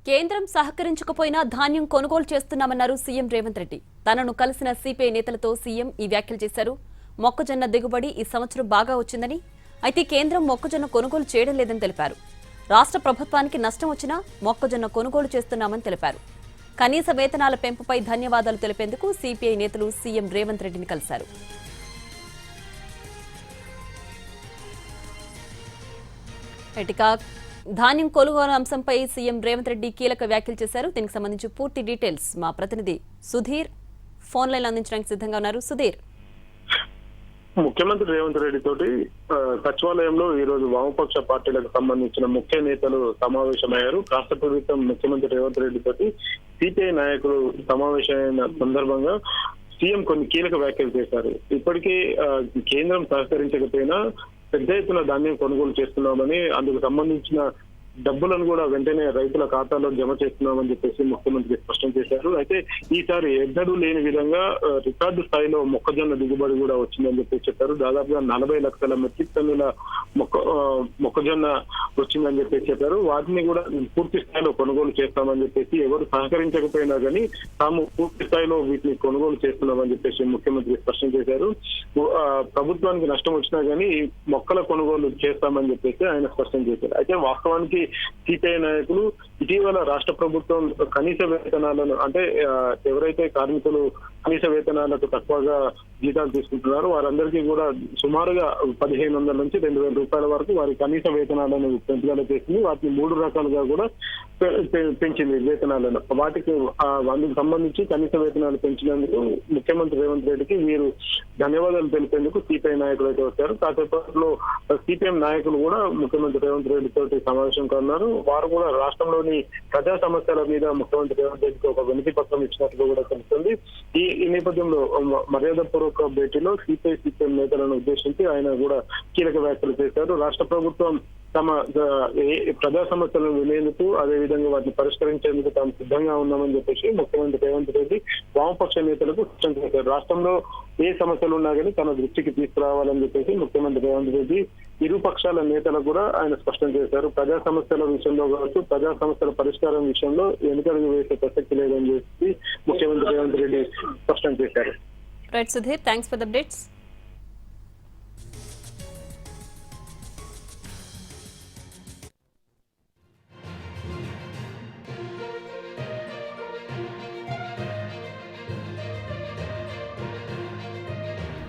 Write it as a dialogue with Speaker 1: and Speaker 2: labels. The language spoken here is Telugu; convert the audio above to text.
Speaker 1: కేంద్రం సహకరించకపోయినా ధాన్యం కొనుగోలు చేస్తున్నామన్నారు సీఎం రేవంత్ రెడ్డి. తనను కలిసిన సిపిఐ నేతలతో సీఎం ఈ వ్యాఖ్యలు చేశారు. మొక్కజొన్న దిగుబడి ఈ సంవత్సరం బాగా వచ్చిందని, అయితే కేంద్రం మొక్కజొన్న కొనుగోలు చేయడం లేదని తెలిపారు. రాష్ట్ర ప్రభుత్వానికి నష్టం వచ్చినా మొక్కజొన్న కొనుగోలు చేస్తున్నామని తెలిపారు. కనీస వేతనాల పెంపుపై ధన్యవాదాలు తెలిపేందుకు సిపిఐ నేతలు సీఎం రేవంత్ రెడ్డిని కలిశారు. ధాన్యం కొనుగోలు అంశంపై సీఎం రేవంత్ రెడ్డి కీలక వ్యాఖ్యలు చేశారు. దీనికి సంబంధించి పూర్తి డీటెయిల్స్ మా ప్రతినిధి సుధీర్ ఫోన్ లైన్ అందించడానికి సిద్ధంగా ఉన్నారు. సుధీర్,
Speaker 2: ముఖ్యమంత్రి రేవంత్ రెడ్డి తోటి సచివాలయంలో ఈ రోజు వామపక్ష పార్టీలకు సంబంధించిన ముఖ్య నేతలు సమావేశమయ్యారు. రాష్ట్ర ప్రభుత్వం ముఖ్యమంత్రి రేవంత్ రెడ్డి తోటి సిపిఐ నాయకులు సమావేశమైన సందర్భంగా సీఎం కొన్ని కీలక వ్యాఖ్యలు చేశారు. ఇప్పటికీ కేంద్రం సహకరించకపోయినా పెద్ద ఎత్తున ధాన్యం కొనుగోలు చేస్తున్నామని, అందుకు సంబంధించిన డబ్బులను కూడా వెంటనే రైతుల ఖాతాలో జమ చేస్తున్నామని చెప్పేసి ముఖ్యమంత్రి స్పష్టం చేశారు. అయితే ఈసారి ఎన్నడూ లేని విధంగా రికార్డు స్థాయిలో మొక్కజొన్న దిగుబడి కూడా వచ్చిందని చెప్పేసి చెప్పారు. దాదాపుగా 40 లక్షల మెట్రిక్ టన్నుల మొక్కజొన్న వచ్చిందని చెప్పేసి చెప్పారు. వాటిని కూడా పూర్తి స్థాయిలో కొనుగోలు చేస్తామని చెప్పేసి, ఎవరు సహకరించకపోయినా కానీ తాము పూర్తి స్థాయిలో వీటిని కొనుగోలు చేస్తున్నామని చెప్పేసి ముఖ్యమంత్రి స్పష్టం చేశారు. ప్రభుత్వానికి నష్టం వచ్చినా కానీ మొక్కల కొనుగోలు చేస్తామని చెప్పేసి ఆయన స్పష్టం చేశారు. అయితే వాస్తవానికి సిపిఐ నాయకులు ఇటీవల రాష్ట్ర ప్రభుత్వం కనీస వేతనాలను, అంటే ఎవరైతే కార్మికులు కనీస వేతనాలకు తక్కువగా జీతాలు తీసుకుంటున్నారో వారందరికీ కూడా సుమారుగా 1500 నుంచి 2000 రూపాయల వరకు వారి కనీస వేతనాలను పెంపుదల చేసింది. వాటిని 3 రకాలుగా కూడా పెంచింది వేతనాలను. వాటికి అందుకు సంబంధించి కనీస వేతనాలు పెంచినందుకు ముఖ్యమంత్రి రేవంత్ రెడ్డికి వీరు ధన్యవాదాలు తెలిపేందుకు సిపిఐ నాయకులు అయితే వచ్చారు. కాసేపట్లో సిపిఎం నాయకులు కూడా ముఖ్యమంత్రి రేవంత్ రెడ్డి తోటి సమావేశం కానున్నారు. వారు కూడా రాష్ట్రంలోని ప్రజా సమస్యల మీద ముఖ్యమంత్రి రేవంత్ రెడ్డికి ఒక వినతి పత్రం ఇచ్చినట్లు కూడా తెలుస్తుంది. ఈ నేపథ్యంలో మర్యాదపూర్వక భేటీలో సిపిఎం నేతలను ఉద్దేశించి ఆయన కూడా కీలక వ్యాఖ్యలు చేశారు. రాష్ట్ర ప్రభుత్వం తమ ప్రజా సమస్యలను వినేందుకు, అదేవిధంగా వాటిని పరిష్కరించేందుకు తాము సిద్ధంగా ఉన్నామని చెప్పేసి ముఖ్యమంత్రి రేవంత్ రెడ్డి వామపక్ష నేతలకు స్పష్టం చేశారు. రాష్ట్రంలో ఏ సమస్యలు ఉన్నా కానీ తన దృష్టికి తీసుకురావాలని చెప్పేసి ముఖ్యమంత్రి రేవంత్ రెడ్డి ఇరు పక్షాల నేతలకు కూడా ఆయన స్పష్టం చేశారు. ప్రజా సమస్యల విషయంలో కావచ్చు, ప్రజా సమస్యల పరిష్కారం విషయంలో వెనుకడుగు వేసే ప్రసక్తి లేదని చెప్పి ముఖ్యమంత్రి రేవంత్ రెడ్డి స్పష్టం చేశారు.
Speaker 1: Right Sudheer, thanks for the updates.